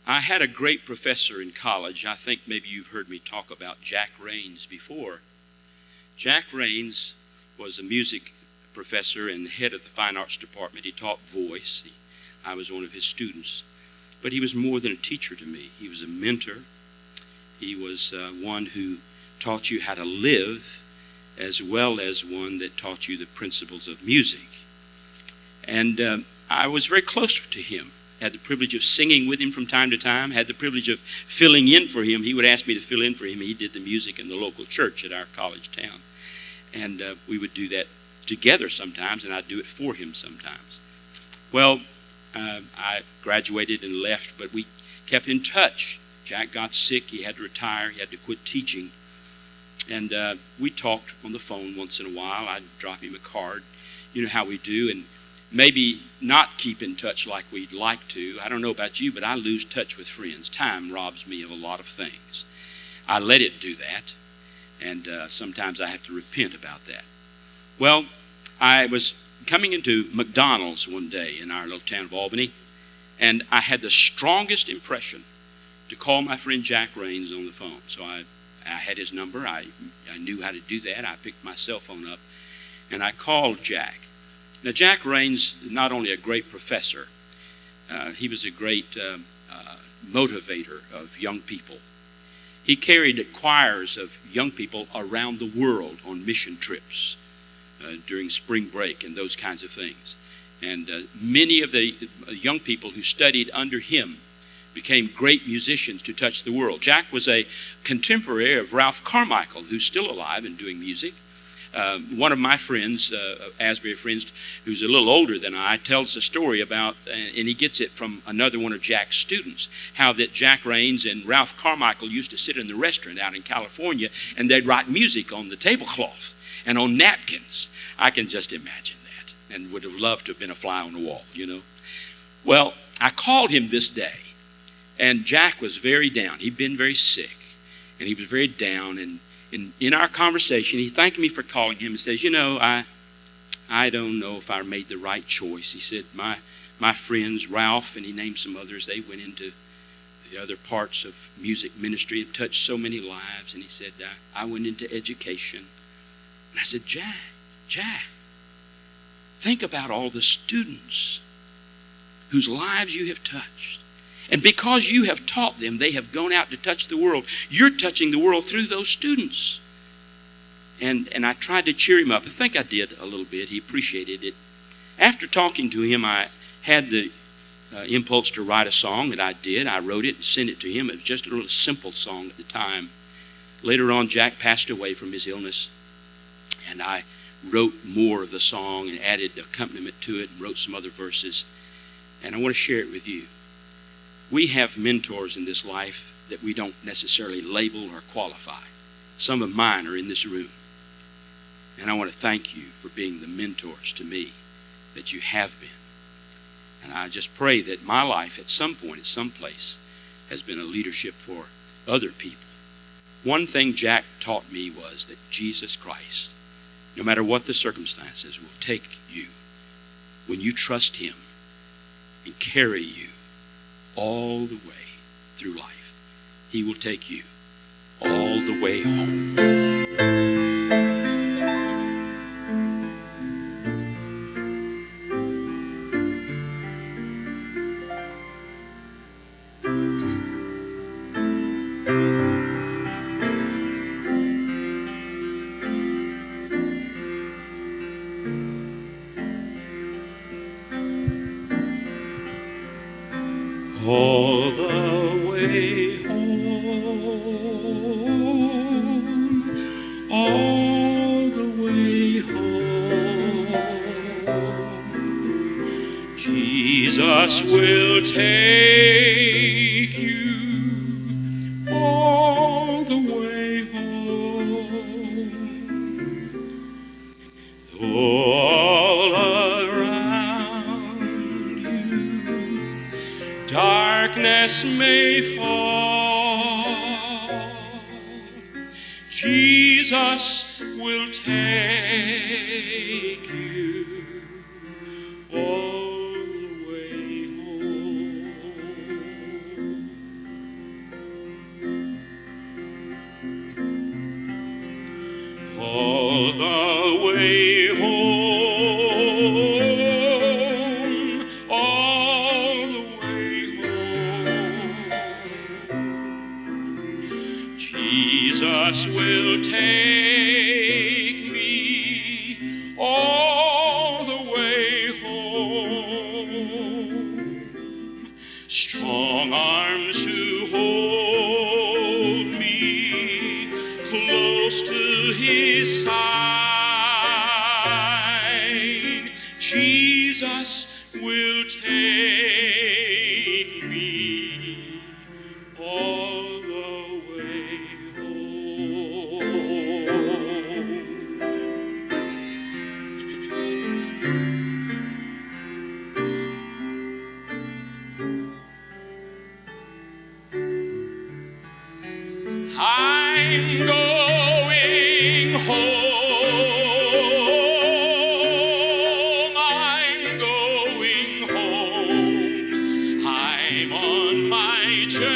I had a great professor in college. I think maybe you've heard me talk about Jack Raines before. Jack Raines was a music professor and head of the fine arts department. He taught voice. I was one of his students. But he was more than a teacher to me. He was a mentor. He was one who taught you how to live, as well as one that taught you the principles of music. And I was very close to him. Had the privilege of singing with him from time to time, had the privilege of filling in for him. He would ask me to fill in for him. He did the music in the local church at our college town. And we would do that together sometimes, and I'd do it for him sometimes. Well, I graduated and left, but we kept in touch. Jack got sick. He had to retire. He had to quit teaching. And we talked on the phone once in a while. I'd drop him a card. You know how we do. And maybe not keep in touch like we'd like to. I don't know about you, but I lose touch with friends. Time robs me of a lot of things. I let it do that, and sometimes I have to repent about that. Well, I was coming into McDonald's one day in our little town of Albany, and I had the strongest impression to call my friend Jack Raines on the phone. So I had his number. I knew how to do that. I picked my cell phone up, and I called Jack. Now, Jack Raines, not only a great professor, he was a great motivator of young people. He carried choirs of young people around the world on mission trips during spring break and those kinds of things. And many of the young people who studied under him became great musicians to touch the world. Jack was a contemporary of Ralph Carmichael, who's still alive and doing music. One of my friends, Asbury friends, who's a little older than I, tells a story about, and he gets it from another one of Jack's students, how that Jack Raines and Ralph Carmichael used to sit in the restaurant out in California, and they'd write music on the tablecloth and on napkins. I can just imagine that, and would have loved to have been a fly on the wall, you know. Well, I called him this day, and Jack was very down. He'd been very sick, and he was very down, and in our conversation, he thanked me for calling him and says, you know, I don't know if I made the right choice. He said, my friends, Ralph, and he named some others, they went into the other parts of music ministry and touched so many lives. And he said, I went into education. And I said, Jack, think about all the students whose lives you have touched. And because you have taught them, they have gone out to touch the world. You're touching the world through those students. And I tried to cheer him up. I think I did a little bit. He appreciated it. After talking to him, I had the impulse to write a song, and I did. I wrote it and sent it to him. It was just a little simple song at the time. Later on, Jack passed away from his illness, and I wrote more of the song and added accompaniment to it and wrote some other verses. And I want to share it with you. We have mentors in this life that we don't necessarily label or qualify. Some of mine are in this room. And I want to thank you for being the mentors to me that you have been. And I just pray that my life at some point, at some place, has been a leadership for other people. One thing Jack taught me was that Jesus Christ, no matter what the circumstances, will take you when you trust him and carry you all the way through life. He will take you all the way home. All the way home, all the way home, Jesus will take you all the way home. Though all around you darkness may fall, Jesus will take you all the way home. Jesus will take me all the way home. Strong arms to hold me close to his side. Jesus will take me all the way home. I'm going home. I'm going home. I'm on my journey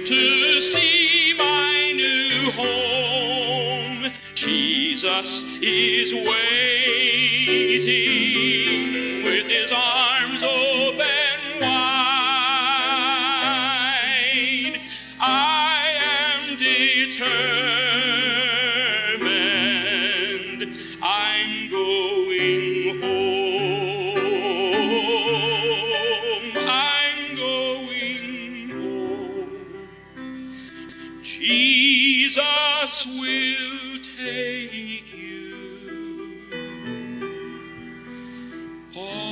to see my new home. Jesus is waiting with his arms open wide. I am determined. I'm going home. I'm going home. Jesus will take you all